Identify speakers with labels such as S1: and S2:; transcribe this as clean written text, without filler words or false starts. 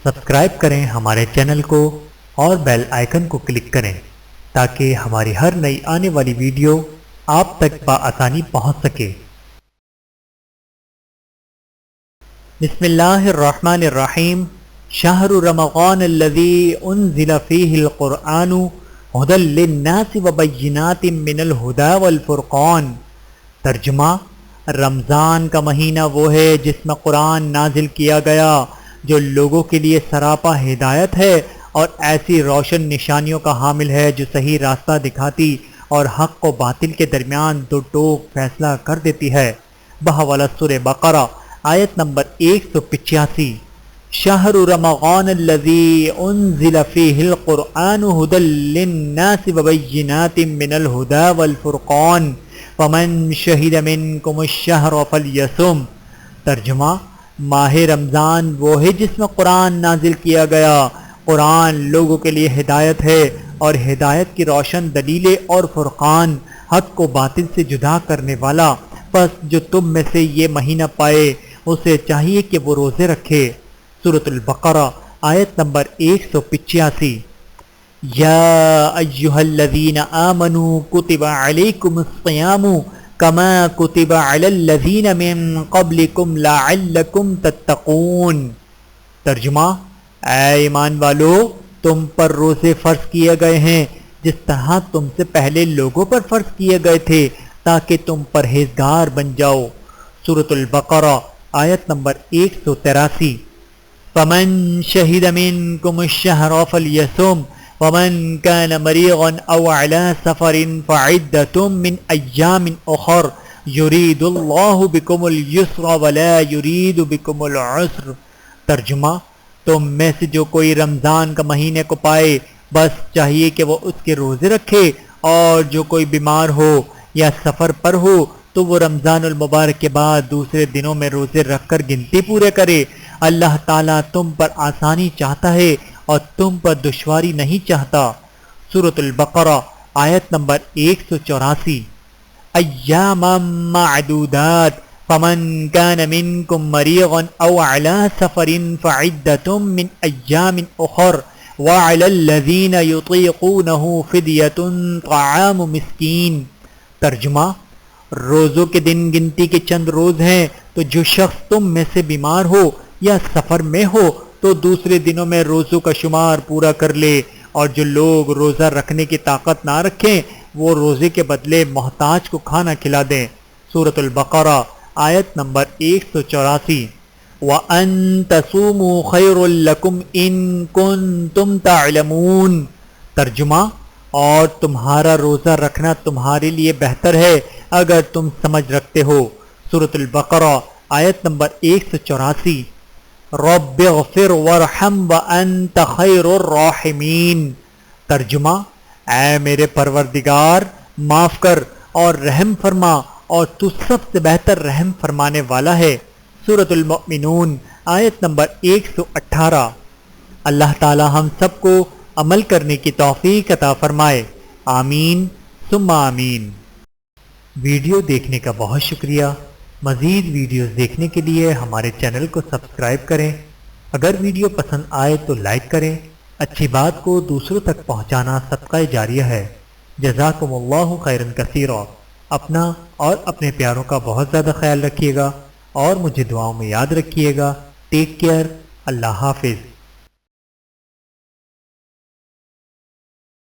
S1: Subscribe کریں ہمارے channel کو اور بیل آئیکن کو کلک کریں تاکہ ہماری ہر نئی آنے والی ویڈیو آپ تک بآسانی پہنچ سکے۔ بسم اللہ الرحمن الرحیم۔ شہر رمضان الذی انزل فیہ القرآن ھدی للناس وبینات من الھدی والفرقان۔ ترجمہ: رمضان کا مہینہ وہ ہے جس میں قرآن نازل کیا گیا جو لوگوں کے لیے سراپا ہدایت ہے اور ایسی روشن نشانیوں کا حامل ہے جو صحیح راستہ دکھاتی اور حق و باطل کے درمیان دو ٹوک فیصلہ کر دیتی ہے۔ بحوالہ سورہ بقرہ آیت نمبر 185۔ شہر رمضان الذی انزل فیہ القرآن ھدی للناس وبینات من الھدی والفرقان فمن شہد منکم الشہر فلیصم۔ ترجمہ: ماہ رمضان وہ ہے جس میں قرآن نازل کیا گیا۔ قرآن لوگوں کے لیے ہدایت ہے اور ہدایت کی روشن دلیلیں اور فرقان، حق کو باطل سے جدا کرنے والا۔ پس جو تم میں سے یہ مہینہ پائے اسے چاہیے کہ وہ روزے رکھے۔ سورۃ البقرہ آیت نمبر 185۔ یا ایھا الذین آمنوا کتب علیکم الصیام کما کتب علی الذین من قبلکم لعلکم تتقون۔ ترجمہ: اے ایمان والو، تم پر روزے فرض کیے گئے ہیں جس طرح تم سے پہلے لوگوں پر فرض کیے گئے تھے تاکہ تم پرہیزگار بن جاؤ۔ سورۃ البقرہ آیت نمبر 183۔ فمن شہد منکم الشہر فلیصم ومن كان مريضا او على سفر فعدة من ایام اخر يريد الله بكم اليسر ولا يريد بكم العسر۔ ترجمہ: تم میں سے جو کوئی رمضان کا مہینے کو پائے بس چاہیے کہ وہ اس کے روزے رکھے، اور جو کوئی بیمار ہو یا سفر پر ہو تو وہ رمضان المبارک کے بعد دوسرے دنوں میں روزے رکھ کر گنتی پورے کرے۔ اللہ تعالیٰ تم پر آسانی چاہتا ہے اور تم پر دشواری نہیں چاہتا۔ سورۃ البقرہ آیت نمبر 184۔ ایاما معدودات فمن كان منكم مريضا او على سفر فعدة من ایام اخر وعلى الذين يطيقونه فدية طعام مسکین۔ ترجمہ: روزوں کے دن گنتی کے چند روز ہیں، تو جو شخص تم میں سے بیمار ہو یا سفر میں ہو تو دوسرے دنوں میں روزوں کا شمار پورا کر لے، اور جو لوگ روزہ رکھنے کی طاقت نہ رکھیں وہ روزے کے بدلے محتاج کو کھانا کھلا دیں۔ سورۃ البقرہ آیت نمبر 184۔ وَأَن تَصُومُوا خَيْرٌ لَكُمْ إِن كُنتُمْ تَعْلَمُونَ۔ ترجمہ: اور تمہارا روزہ رکھنا تمہارے لیے بہتر ہے اگر تم سمجھ رکھتے ہو۔ سورۃ البقرہ آیت نمبر 184۔ رب اغفر وارحم وانت خیر الراحمین۔ ترجمہ: اے میرے پروردگار، معاف کر اور رحم فرما، اور تو سب سے بہتر رحم فرمانے والا ہے۔ سورۃ المؤمنون آیت نمبر 118۔ اللہ تعالی ہم سب کو عمل کرنے کی توفیق عطا فرمائے، آمین ثم آمین۔ ویڈیو دیکھنے کا بہت شکریہ۔ مزید ویڈیوز دیکھنے کے لیے ہمارے چینل کو سبسکرائب کریں۔ اگر ویڈیو پسند آئے تو لائک کریں۔ اچھی بات کو دوسروں تک پہنچانا صدقہ جاریہ ہے۔ جزاکم اللہ خیرا کثیرا۔ اپنا اور اپنے پیاروں کا بہت زیادہ خیال رکھیے گا اور مجھے دعاؤں میں یاد رکھیے گا۔ Take care. اللہ حافظ۔